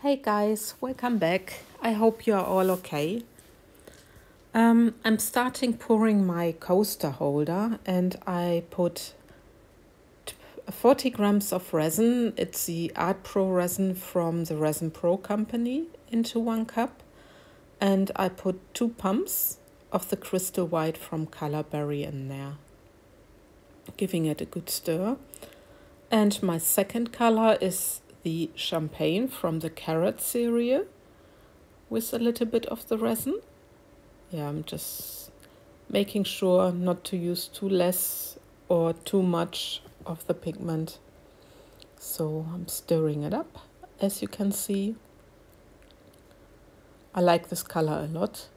Hey guys, welcome back. I hope you are all okay. I'm starting pouring my coaster holder and I put 40 grams of resin. It's the Art Pro resin from the Resin Pro company into 1 cup. And I put 2 pumps of the Crystal White from Colorberry in there, giving it a good stir. And my second color is the Champagne from the Carrot series with a little bit of the resin. Yeah, I'm just making sure not to use too less or too much of the pigment. So I'm stirring it up, as you can see. I like this color a lot.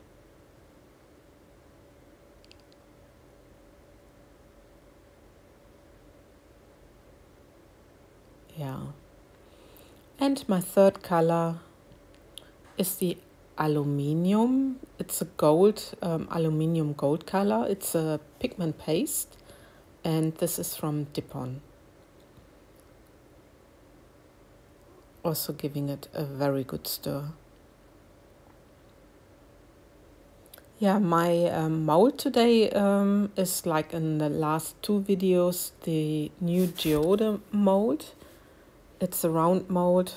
Yeah. And my third color is the aluminium. It's a gold, aluminium gold color. It's a pigment paste, and this is from Dipon. Also giving it a very good stir. Yeah, my mold today is like in the last 2 videos, the new Geode mold. It's a round mold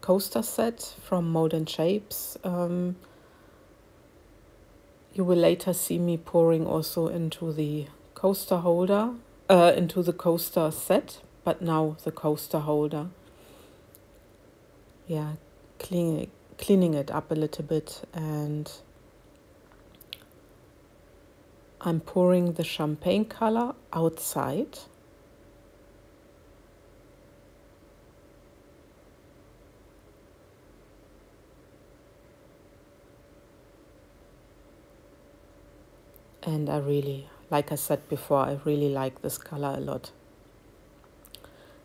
coaster set from Mold and Shapes. You will later see me pouring also into the coaster holder, into the coaster set, but now the coaster holder. Yeah, cleaning it up a little bit, and I'm pouring the champagne color outside. And I really, like I said before, I really like this color a lot.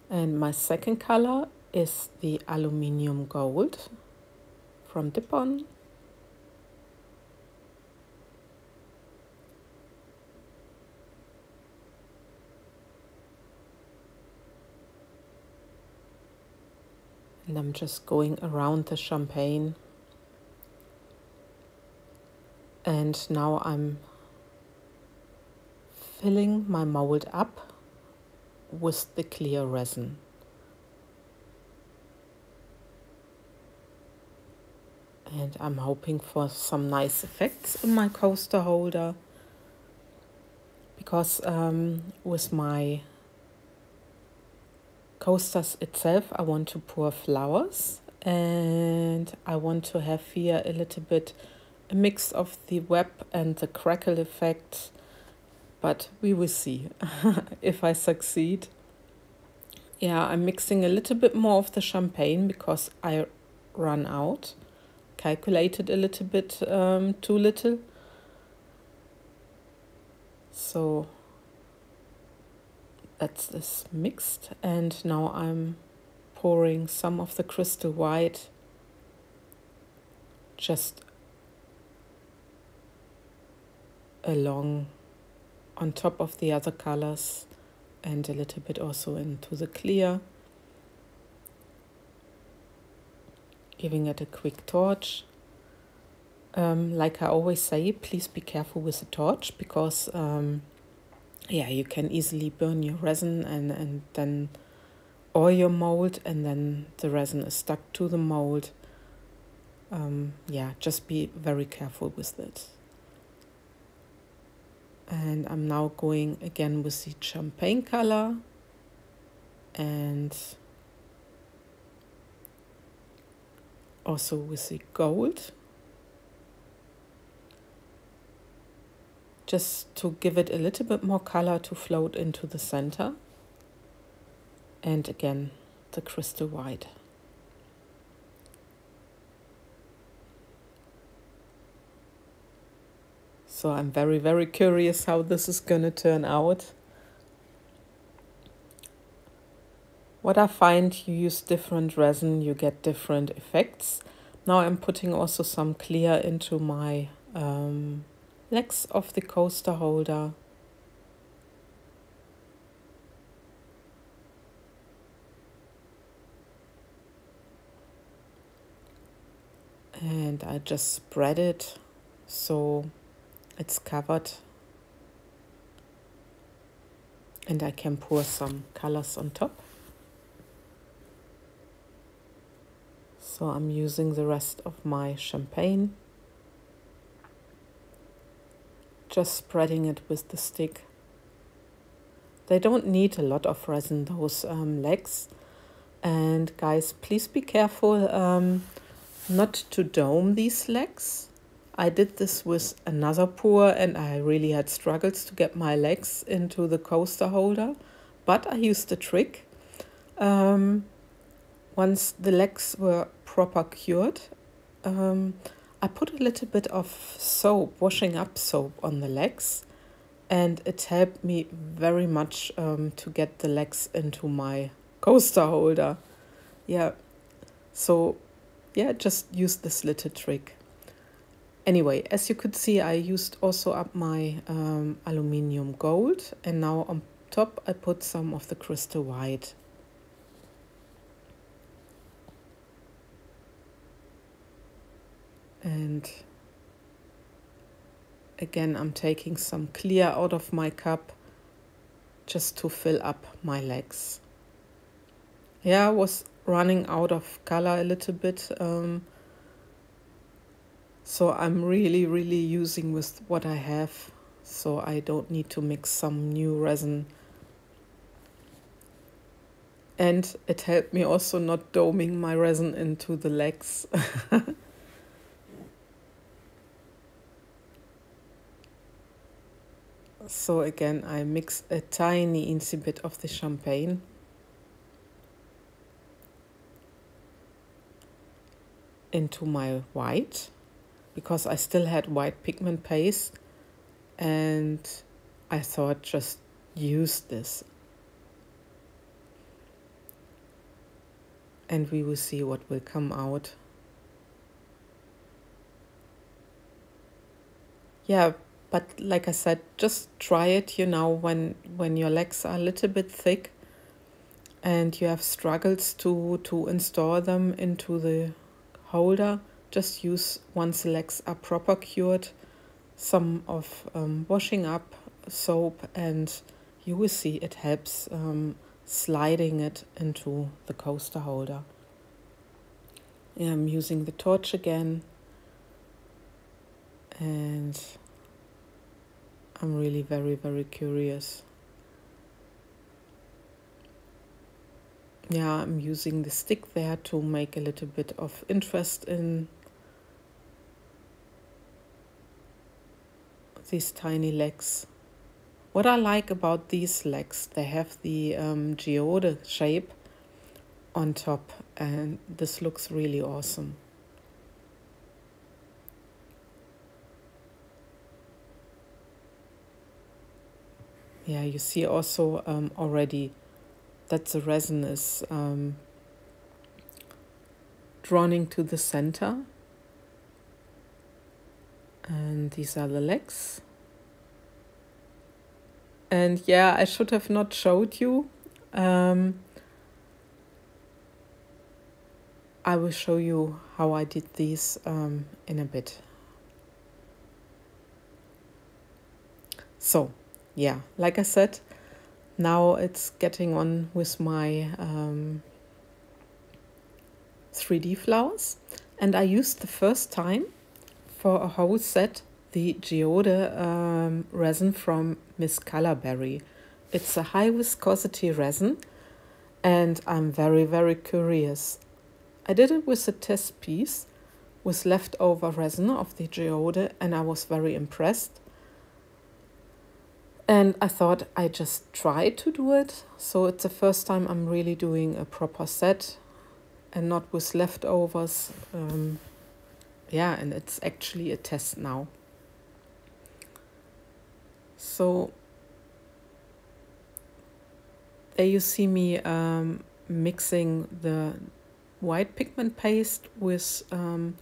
And my second color is the aluminium gold from Dipon. And I'm just going around the champagne. And now I'm filling my mold up with the clear resin. And I'm hoping for some nice effects in my coaster holder, because with my coasters itself I want to pour flowers, and I want to have here a little bit a mix of the web and the crackle effect, but we will see if I succeed. Yeah, I'm mixing a little bit more of the champagne because I run out. Calculated a little bit too little. So that's this mixed, and now I'm pouring some of the Crystal White just along on top of the other colors, and a little bit also into the clear, giving it a quick torch. Like I always say, please be careful with the torch, because yeah, you can easily burn your resin and then, or your mold, and then the resin is stuck to the mold. Yeah, just be very careful with it. And I'm now going again with the champagne color and also with the gold, just to give it a little bit more color to float into the center. And again, the Crystal White. So I'm very, very curious how this is gonna turn out. What I find, you use different resin, you get different effects. Now I'm putting also some clear into my legs of the coaster holder. and I just spread it so it's covered, and I can pour some colors on top. So I'm using the rest of my champagne, just spreading it with the stick. They don't need a lot of resin, those legs. And guys, please be careful not to dome these legs. I did this with another pour and I really had struggles to get my legs into the coaster holder, but I used a trick. Once the legs were proper cured, I put a little bit of soap, washing up soap on the legs, and it helped me very much to get the legs into my coaster holder. Yeah, so yeah, just use this little trick. Anyway, as you could see, I used also up my aluminium gold, and now on top I put some of the crystal white. And again, I'm taking some clear out of my cup just to fill up my legs. Yeah, I was running out of color a little bit, so I'm really using with what I have, so I don't need to mix some new resin. And it helped me also not doming my resin into the legs. So again, I mix a tiny insy bit of the champagne. Into my white, because I still had white pigment paste, and I thought just use this. And we will see what will come out. Yeah, but like I said, just try it, you know, when your legs are a little bit thick and you have struggles to install them into the holder, just use, once the legs are proper cured, some of washing up soap, and you will see it helps sliding it into the coaster holder. Yeah, I'm using the torch again, and I'm really very curious. Yeah, I'm using the stick there to make a little bit of interest in these tiny legs. What I like about these legs, they have the geode shape on top, and this looks really awesome. Yeah, you see also already that the resin is drawn to the center. And these are the legs. And yeah, I should have not showed you. I will show you how I did these in a bit. So yeah, like I said, now it's getting on with my 3D flowers, and I used the first time for a whole set the geode resin from Miss Colorberry. It's a high viscosity resin, and I'm very curious. I did it with a test piece with leftover resin of the geode, and I was very impressed. And I thought I just try to do it. So it's the first time I'm really doing a proper set and not with leftovers. Yeah, and it's actually a test now. So there you see me mixing the white pigment paste with a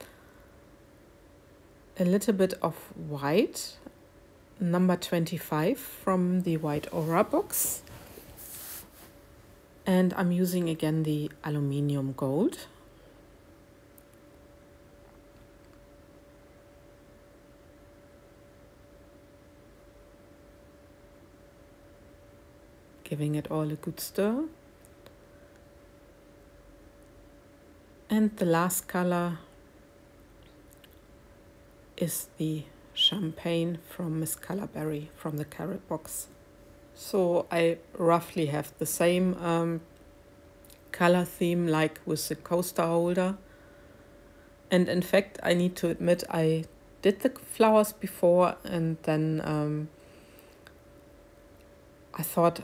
little bit of white, number 25 from the White Aura box. And I'm using again the aluminium gold. giving it all a good stir. And the last color is the Champagne from Miss Colorberry from the Carrot Box. So I roughly have the same color theme like with the coaster holder. And in fact, I need to admit, I did the flowers before, and then I thought,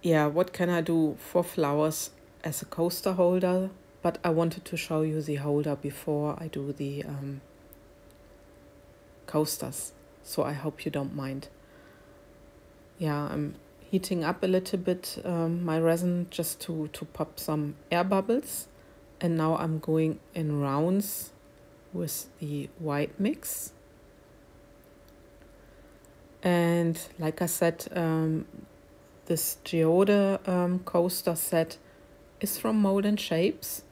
yeah, what can I do for flowers as a coaster holder? But I wanted to show you the holder before I do the coasters. So I hope you don't mind. Yeah, I'm heating up a little bit my resin just to pop some air bubbles. And now I'm going in rounds with the white mix. And like I said, this Geode coaster set is from Mold and Shapes.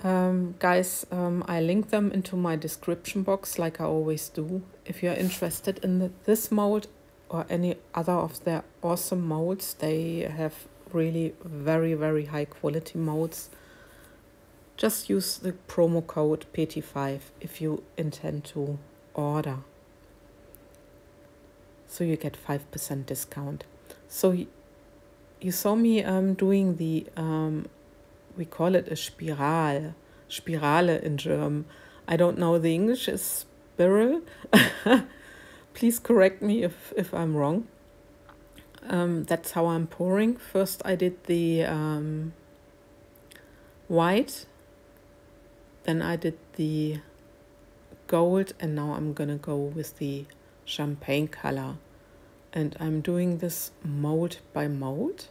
Guys, I link them into my description box like I always do. If you're interested in this mold or any other of their awesome molds, they have really very, very high quality molds. Just use the promo code PT5 if you intend to order. So you get 5% discount. So you saw me doing the, we call it a Spirale in German. I don't know, the English is spiral. Please correct me if I'm wrong. That's how I'm pouring. First I did the white, then I did the gold, and now I'm gonna go with the champagne color. And I'm doing this mold by mold.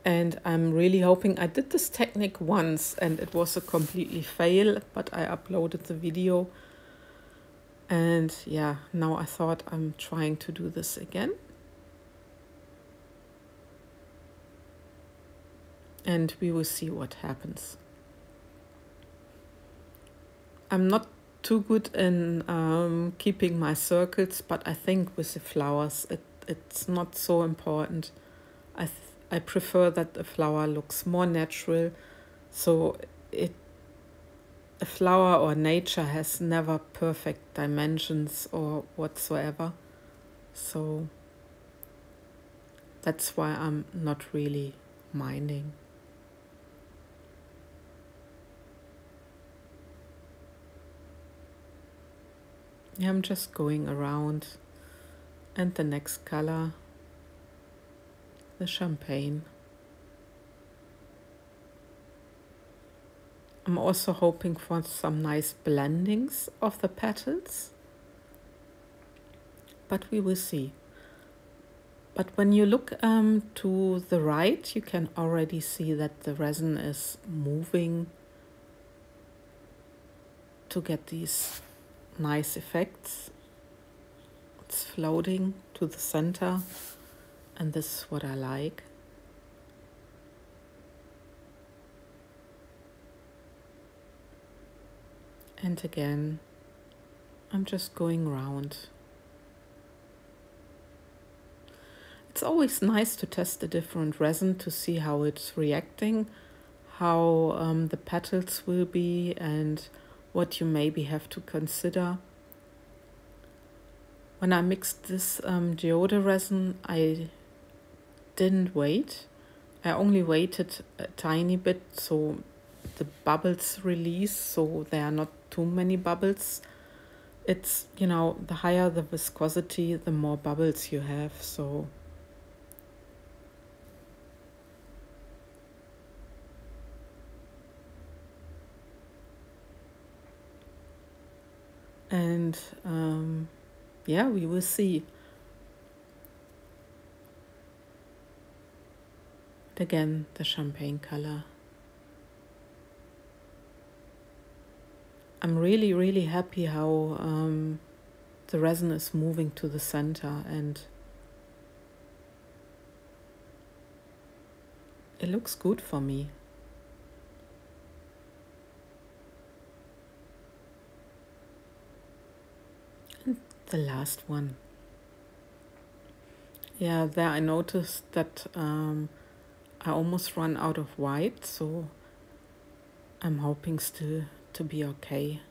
And I'm really hoping, I did this technique once and it was a completely fail, but I uploaded the video. And yeah, now I thought I'm trying to do this again. And we will see what happens. I'm not too good in keeping my circles, but I think with the flowers it's not so important. I prefer that the flower looks more natural, so a flower or nature has never perfect dimensions or whatsoever, so that's why I'm not really minding. Yeah, I'm just going around, and the next color, the champagne. I'm also hoping for some nice blendings of the petals, but we will see. But when you look to the right, you can already see that the resin is moving to get these nice effects. It's floating to the center, and this is what I like. And again, I'm just going round. It's always nice to test a different resin to see how it's reacting, how the petals will be, and what you maybe have to consider. When I mixed this Geode resin, I didn't wait. I only waited a tiny bit so the bubbles release, so there are not too many bubbles. It's, you know, the higher the viscosity, the more bubbles you have, so and yeah, we will see. And again, the champagne color. I'm really, really happy how the resin is moving to the center, and it looks good for me. the last one. Yeah, there I noticed that I almost run out of white, so I'm hoping still to be okay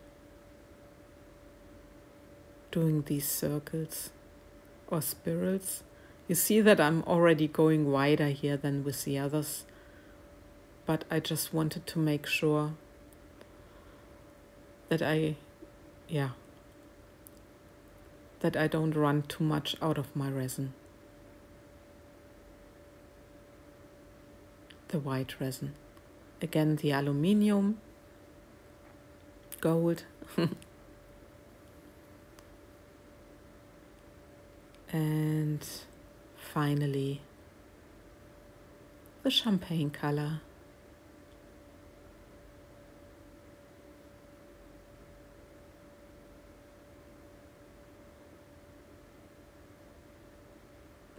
doing these circles or spirals. You see that I'm already going wider here than with the others, but I just wanted to make sure that that I don't run too much out of my resin. The white resin. Again, the aluminium, gold, and finally the champagne color.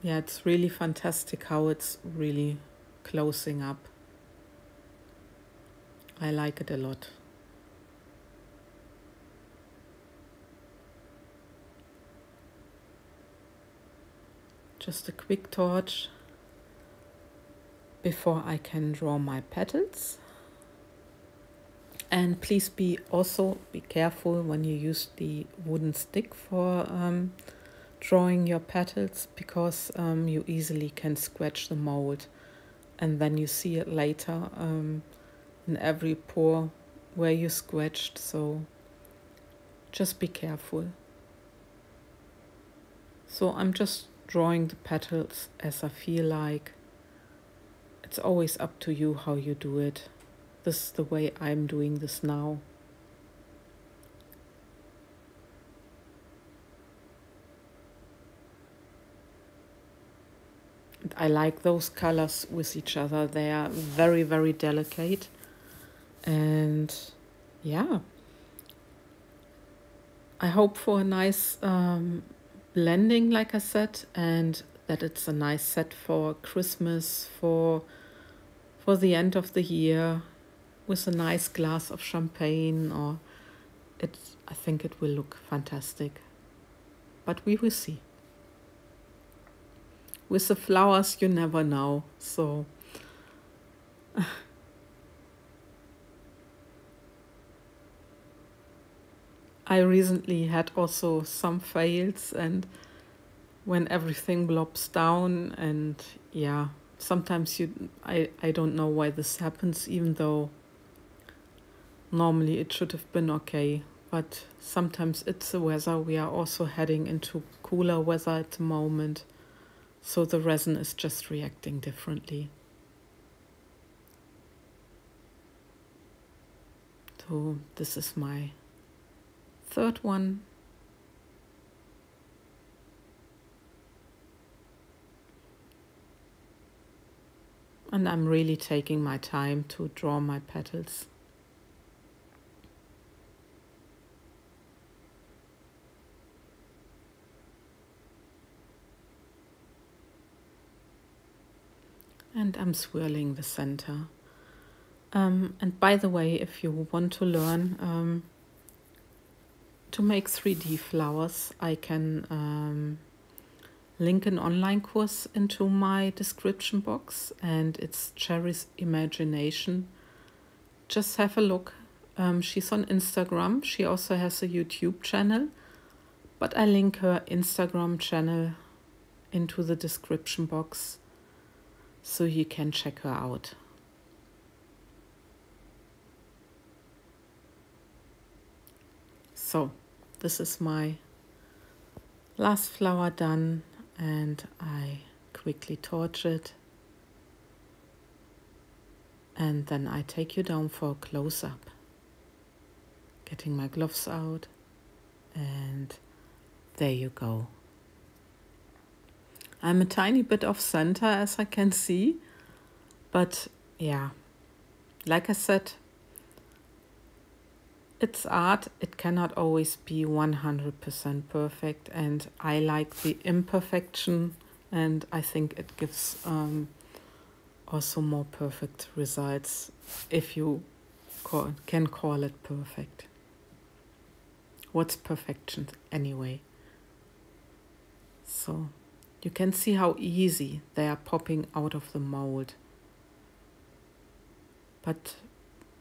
Yeah, it's really fantastic how it's really closing up. I like it a lot. Just a quick torch before I can draw my petals. And please be careful when you use the wooden stick for drawing your petals, because you easily can scratch the mold, and then you see it later in every pore where you scratched, so just be careful. So I'm just drawing the petals as I feel like. It's always up to you how you do it. This is the way I'm doing this now. I like those colors with each other. They are very, very delicate. And yeah, I hope for a nice blending, like I said, and that it's a nice set for Christmas, for the end of the year, with a nice glass of champagne, or I think it will look fantastic. But we will see. With the flowers, you never know. So I recently had also some fails, and when everything blobs down, and yeah, sometimes I don't know why this happens, even though normally it should have been okay. But sometimes it's the weather. We are also heading into cooler weather at the moment, so the resin is just reacting differently. So this is my third one. And I'm really taking my time to draw my petals. And I'm swirling the center. And by the way, if you want to learn to make 3D flowers, I can link an online course into my description box, and it's Cherry's Imagination. Just have a look. She's on Instagram. She also has a YouTube channel, but I link her Instagram channel into the description box so you can check her out. So this is my last flower done, and I quickly torch it, and then I take you down for a close-up. Getting my gloves out, and there you go. I'm a tiny bit off center, as I can see, but yeah, like I said, it's art. It cannot always be 100% perfect, and I like the imperfection, and I think it gives also more perfect results, if you can call it perfect. What's perfection anyway? So you can see how easy they are popping out of the mold. But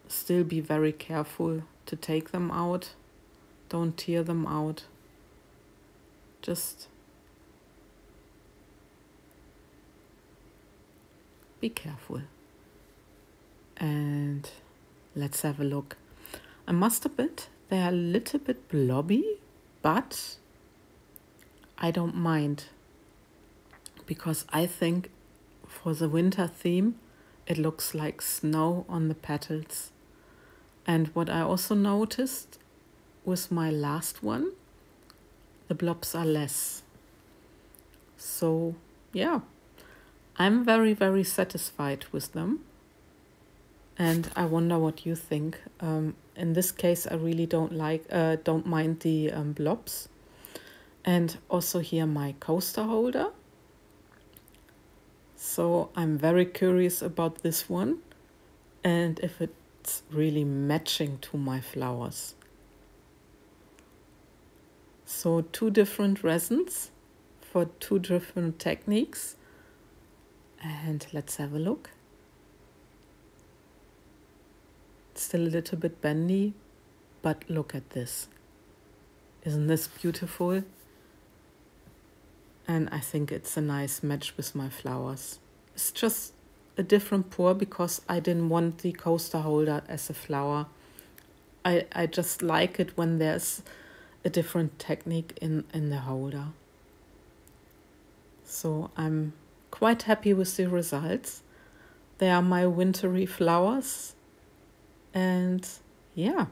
still be very careful to take them out. Don't tear them out. Just be careful. And let's have a look. I must admit, they are a little bit blobby, but I don't mind, because I think for the winter theme, it looks like snow on the petals. And what I also noticed with my last one, the blobs are less. So yeah, I'm very, very satisfied with them. And I wonder what you think. In this case, I really don't mind the blobs. And also here my coaster holder. So I'm very curious about this one and if it's really matching to my flowers. So 2 different resins for 2 different techniques. And let's have a look. It's still a little bit bendy, but look at this. Isn't this beautiful? And I think it's a nice match with my flowers. It's just a different pour because I didn't want the coaster holder as a flower. I just like it when there's a different technique in the holder. So I'm quite happy with the results. They are my wintry flowers. And yeah,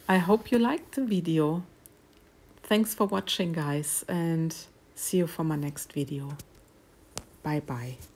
I hope you liked the video. Thanks for watching, guys, and see you for my next video. Bye bye.